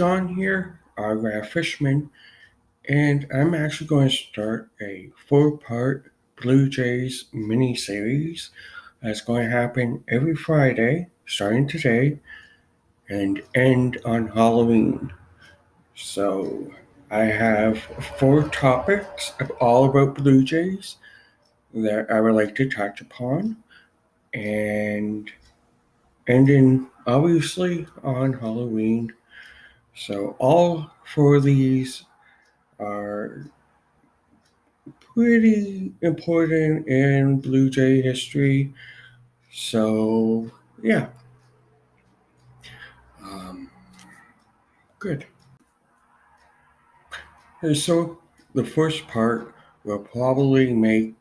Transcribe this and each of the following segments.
Sean here, our fisherman, and I'm actually going to start a 4-part Blue Jays mini series that's going to happen every Friday, starting today, and end on Halloween. So I have 4 topics all about Blue Jays that I would like to touch upon, and ending obviously on Halloween. So all 4 of these are pretty important in Blue Jay history. So, yeah. Um, Good. So, the first part will probably make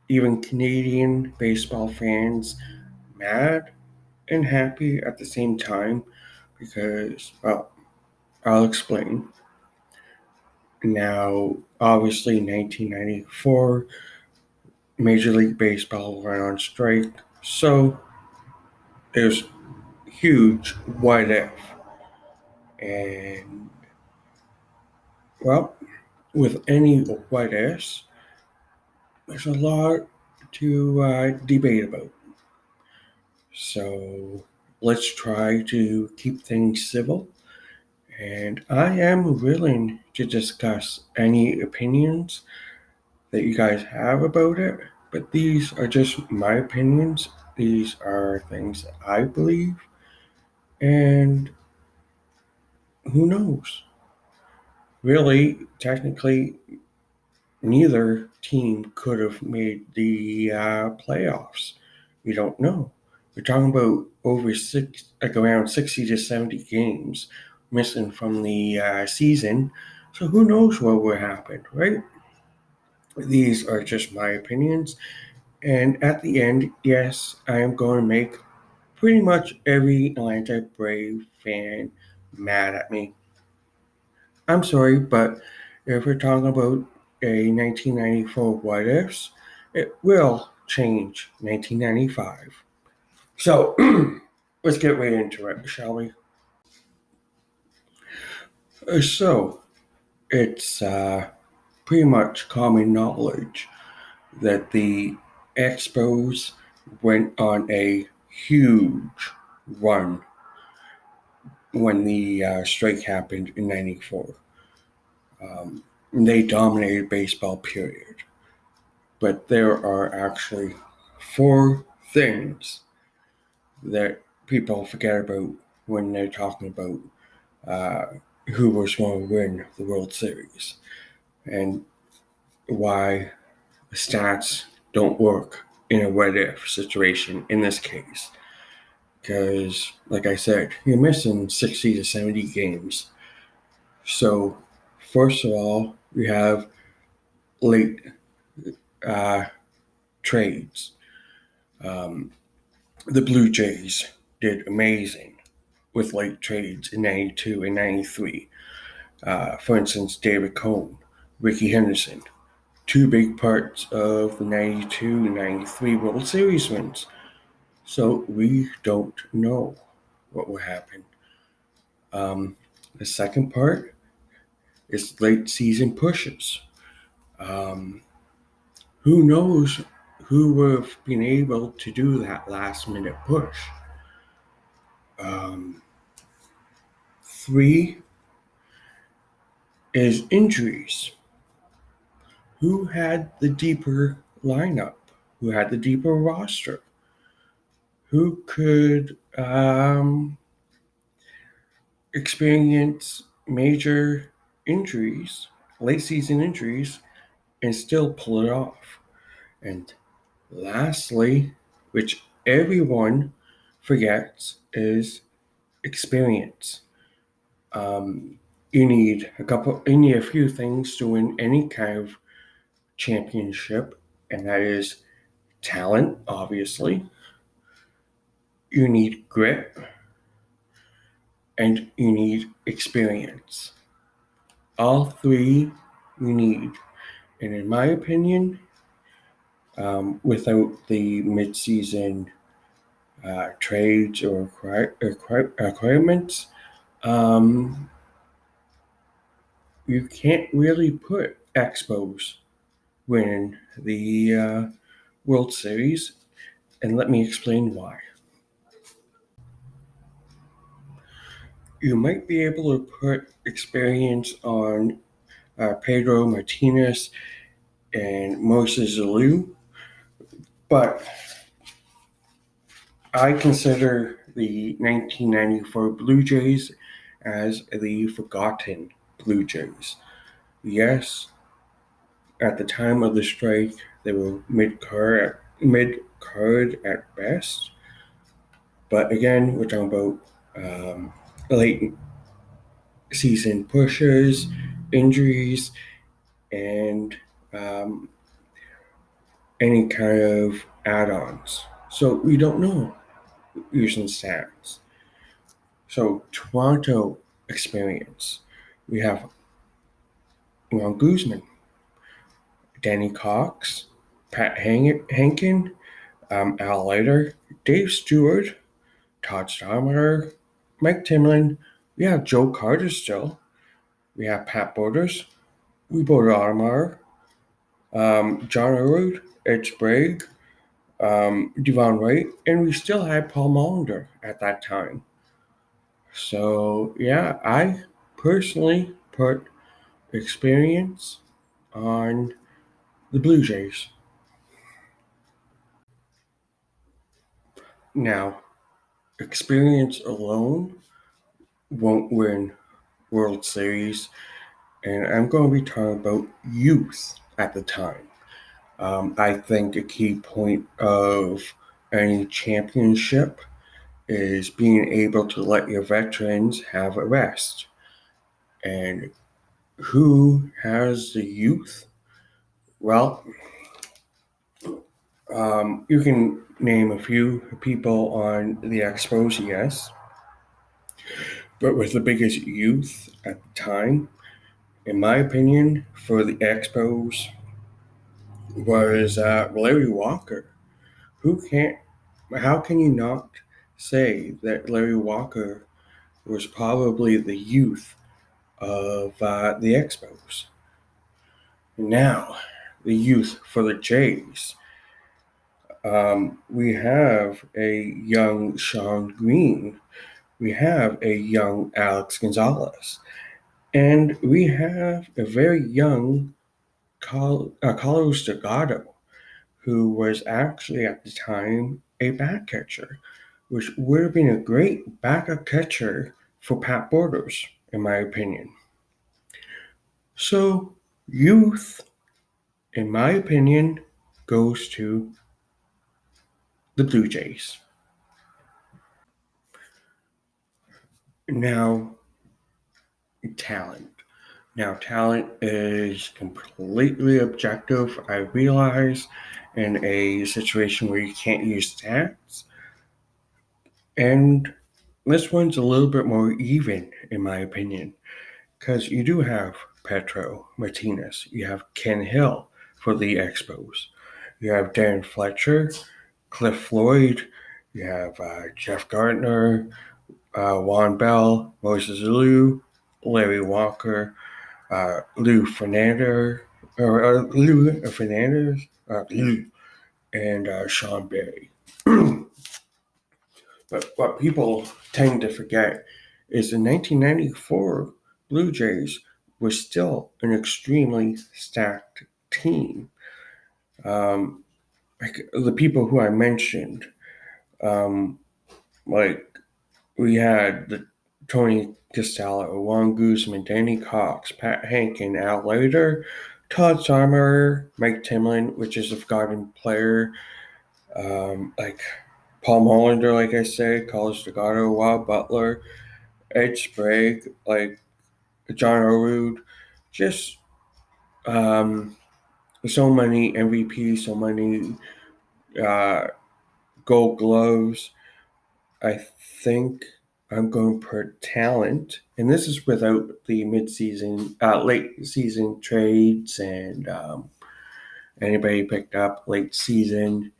even Canadian baseball fans mad and happy at the same time because, well, I'll explain. Now, obviously, 1994, Major League Baseball went on strike, so there's huge what if. And, well, with any what ifs, there's a lot to debate about. So let's try to keep things civil. And I am willing to discuss any opinions that you guys have about it, but these are just my opinions. These are things that I believe, and who knows? Really, technically, neither team could have made the playoffs. We don't know. We're talking about around 60 to 70 games missing from the season. So who knows what would happen, right? These are just my opinions. And at the end, yes, I am going to make pretty much every Atlanta Brave fan mad at me. I'm sorry, but if we're talking about a 1994 what ifs, it will change 1995. So let's get right into it, shall we? So it's pretty much common knowledge that the Expos went on a huge run when the strike happened in '94. They dominated baseball, period. But there are actually 4 things that people forget about when they're talking about uh, who was going to win the World Series and why the stats don't work in a what if situation in this case. Because, like I said, you're missing 60 to 70 games. So, first of all, we have late uh, trades. Um, the Blue Jays did amazing with late trades in 92 and 93. For instance, David Cone, Ricky Henderson, 2 big parts of the 92 and 93 World Series wins. So we don't know what will happen. The second part is late season pushes. Um, who knows who would have been able to do that last minute push? 3 is injuries. Who had the deeper lineup? Who had the deeper roster? Who could experience major injuries, late season injuries, and still pull it off? And lastly, which everyone forgets, is experience. You need a few things to win any kind of championship, and that is talent, obviously. You need grit, and you need experience. All 3 you need. And in my opinion, without the mid-season trades or requirements, Um, you can't really put Expos winning the World Series, and let me explain why. You might be able to put experience on Pedro Martinez and Moses Alou, but I consider the 1994 Blue Jays as the forgotten Blue Jays. Yes, at the time of the strike, they were mid card at best. But again, we're talking about late season pushes, injuries, and um, any kind of add-ons. So we don't know using stats. So Toronto experience. We have Ron Guzman, Danny Cox, Pat Hankin, Al Leiter, Dave Stewart, Todd Steinmeier, Mike Timlin. We have Joe Carter still. We have Pat Borders, Rebo Ottomar, John Elwood, Ed Sprague, Devon Wright, and we still had Paul Molinder at that time. So yeah, I personally put experience on the Blue Jays. Now, experience alone won't win World Series, and I'm going to be talking about youth at the time. I think a key point of any championship is being able to let your veterans have a rest. And who has the youth? Well, you can name a few people on the Expos, yes, but with the biggest youth at the time, in my opinion, for the Expos was Larry Walker. Who can't? How can you not say that Larry Walker was probably the youth of the Expos? Now, the youth for the Jays. We have a young Sean Green. We have a young Alex Gonzalez. And we have a very young Carlos Delgado, who was actually at the time a back catcher, which would have been a great backup catcher for Pat Borders, in my opinion. So, youth, in my opinion, goes to the Blue Jays. Now, talent. Now, talent is completely objective, I realize, in a situation where you can't use stats. And this one's a little bit more even, in my opinion, because you do have Petro Martinez, you have Ken Hill for the Expos, you have Darren Fletcher, Cliff Floyd, you have Jeff Gardner, Juan Bell, Moses Alou, Larry Walker, Lou Fernandez, and Sean Berry. But what people tend to forget is the 1994 Blue Jays was still an extremely stacked team. Um, like the people who I mentioned, um, like we had the Tony Costello, Juan Guzman, Danny Cox, Pat Hankin, Al Leiter, Todd Sarmer, Mike Timlin, which is a forgotten player, like Paul Molinder, like I said, Carlos Delgado, Wild Butler, Ed Sprague, like John Elwood, just so many MVPs, so many uh, Gold Gloves. I think I'm going per talent, and this is without the late season trades and anybody picked up late season.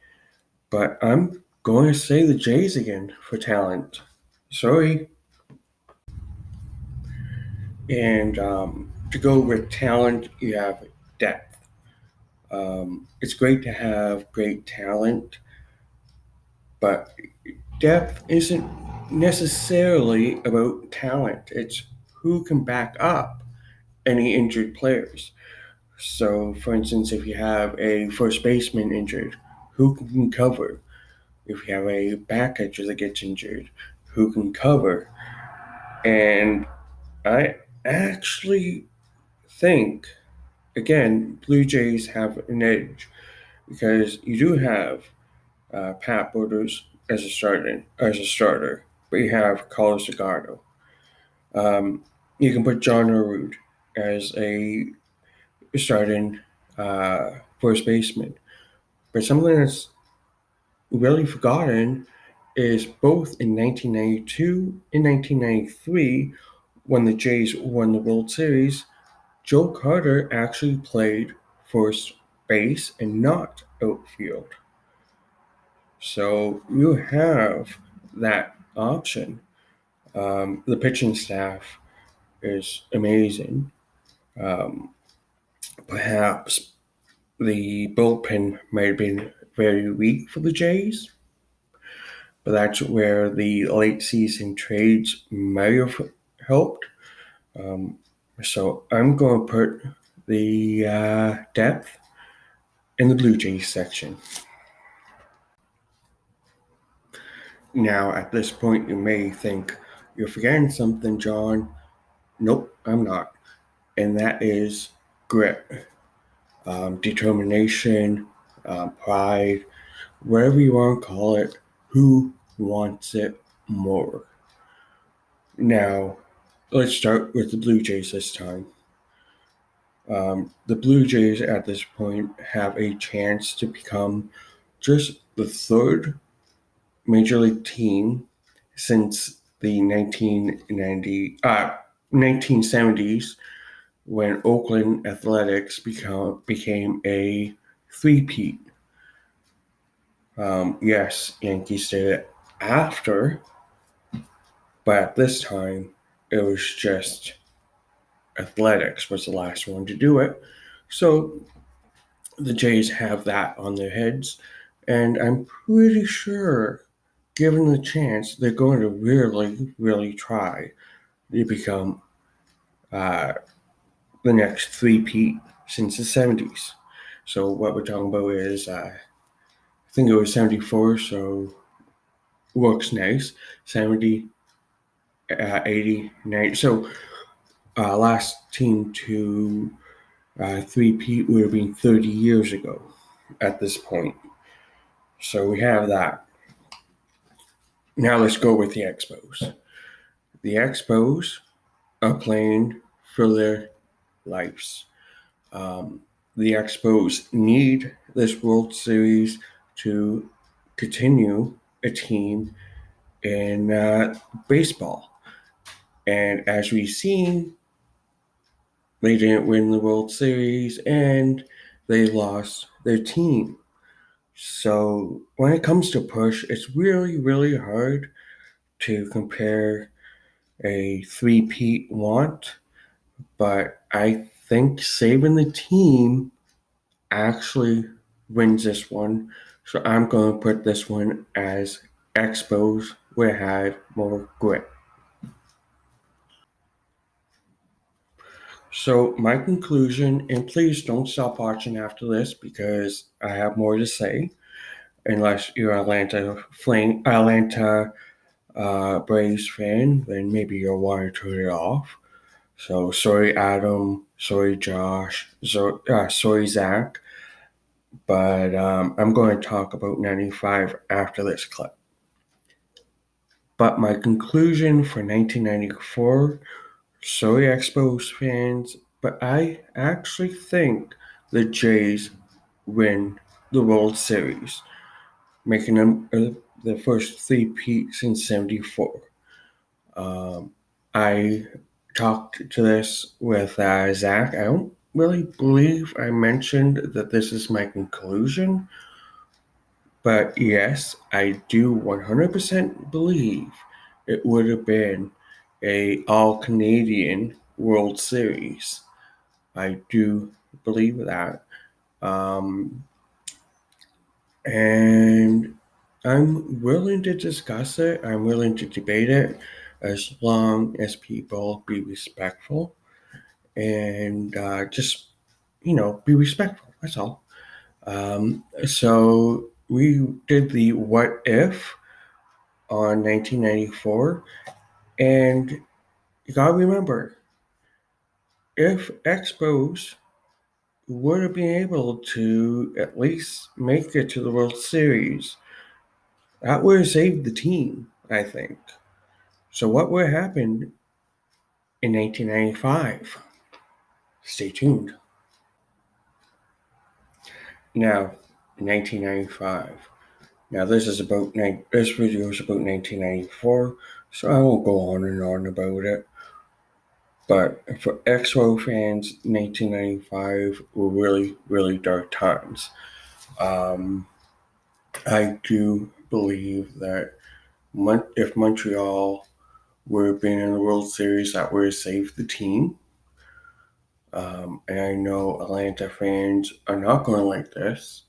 But I'm going to say the Jays again for talent. Sorry. And to go with talent, you have depth. It's great to have great talent, but depth isn't necessarily about talent. It's who can back up any injured players. So, for instance, if you have a first baseman injured, who can cover? If you have a back catcher that gets injured, who can cover? And I actually think, again, Blue Jays have an edge because you do have Pat Borders as a starter, but you have Carlos Delgado. You can put John Arud as a starting first baseman. But something that's really forgotten is both in 1992 and 1993, when the Jays won the World Series, Joe Carter actually played first base and not outfield. So you have that option. The pitching staff is amazing. Um, Perhaps the bullpen might have been very weak for the Jays, but that's where the late season trades might have helped. Um, so I'm going to put the depth in the Blue Jays section. Now, at this point, you may think you're forgetting something, John. Nope, I'm not. And that is grit, determination, pride, whatever you want to call it. Who wants it more? Now, let's start with the Blue Jays this time. The Blue Jays at this point have a chance to become just the third major league team since the 1970s, when Oakland Athletics became a three-peat. Yes, Yankees did it after, but at this time, it was just Athletics was the last one to do it. So the Jays have that on their heads, and I'm pretty sure, given the chance, they're going to really, really try to become the next three-peat since the 70s. So what we're talking about is, I think it was 74, so works nice. 70, 80, 90. So last team to three-peat would have been 30 years ago at this point. So we have that. Now let's go with the Expos. The Expos are playing for their lives. The Expos need this World Series to continue a team in baseball. And as we've seen, they didn't win the World Series and they lost their team. So when it comes to push, it's really, really hard to compare a three-peat want, but I think saving the team actually wins this one. So I'm going to put this one as Expos would have had more grit. So my conclusion, and please don't stop watching after this because I have more to say, unless you're Atlanta Braves fan, then maybe you'll want to turn it off. So sorry, Adam. Sorry, Josh. Sorry, Zach. But I'm going to talk about 95 after this clip. But my conclusion for 1994, sorry, Expos fans, but I actually think the Jays win the World Series, making them the first three-peat since '74. I talked to this with Zach. I don't really believe I mentioned that this is my conclusion, but yes, I do 100% believe it would have been a all Canadian World Series. I do believe that. And I'm willing to discuss it. I'm willing to debate it as long as people be respectful and just, be respectful. That's all. So we did the what if on 1994. And you gotta remember, if Expos would have been able to at least make it to the World Series, that would have saved the team, I think. So what would have happened in 1995? Stay tuned. Now, 1995. Now this video is about 1994, so I won't go on and on about it. But for Expo fans, 1995 were really, really dark times. I do believe that if Montreal would have been in the World Series, that would have saved the team. And I know Atlanta fans are not going to like this,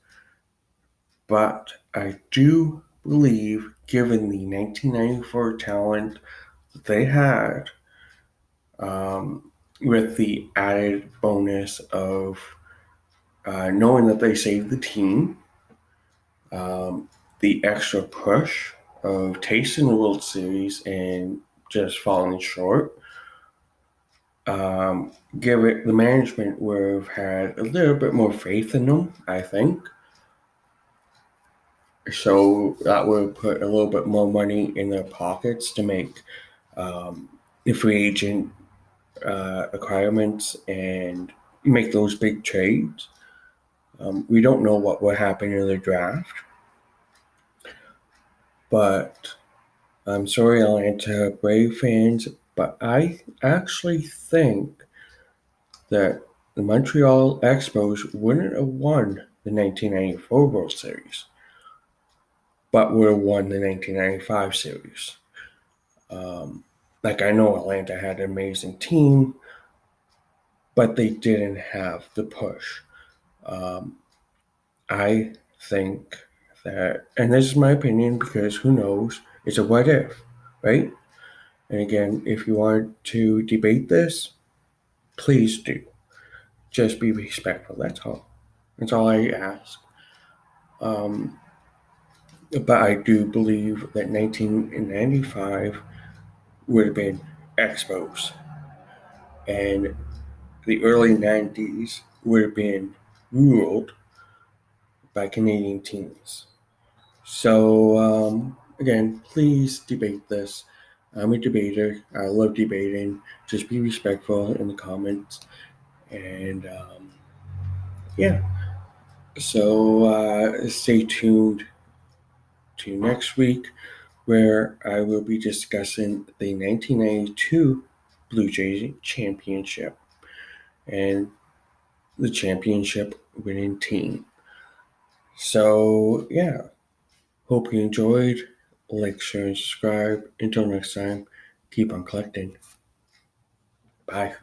but I do believe, given the 1994 talent that they had, with the added bonus of knowing that they saved the team, the extra push of tasting the World Series and just falling short, give it the management would have had a little bit more faith in them, I think. So that would put a little bit more money in their pockets to make the free agent acquirements and make those big trades. We don't know what will happen in the draft, but I'm sorry, Atlanta Brave fans, but I actually think that the Montreal Expos wouldn't have won the 1994 World Series, but would have won the 1995 series. I know Atlanta had an amazing team, but they didn't have the push. I think that, and this is my opinion because who knows, it's a what if, right? And again, if you want to debate this, please do. Just be respectful. That's all. That's all I ask. But I do believe that 1995 would have been Expos, and the early 90s would have been ruled by Canadian teams. So, again, please debate this. I'm a debater. I love debating. Just be respectful in the comments. And yeah, so stay tuned to next week where I will be discussing the 1992 Blue Jays championship and the championship winning team. So, yeah, hope you enjoyed. Like, share, and subscribe. Until next time, keep on collecting. Bye.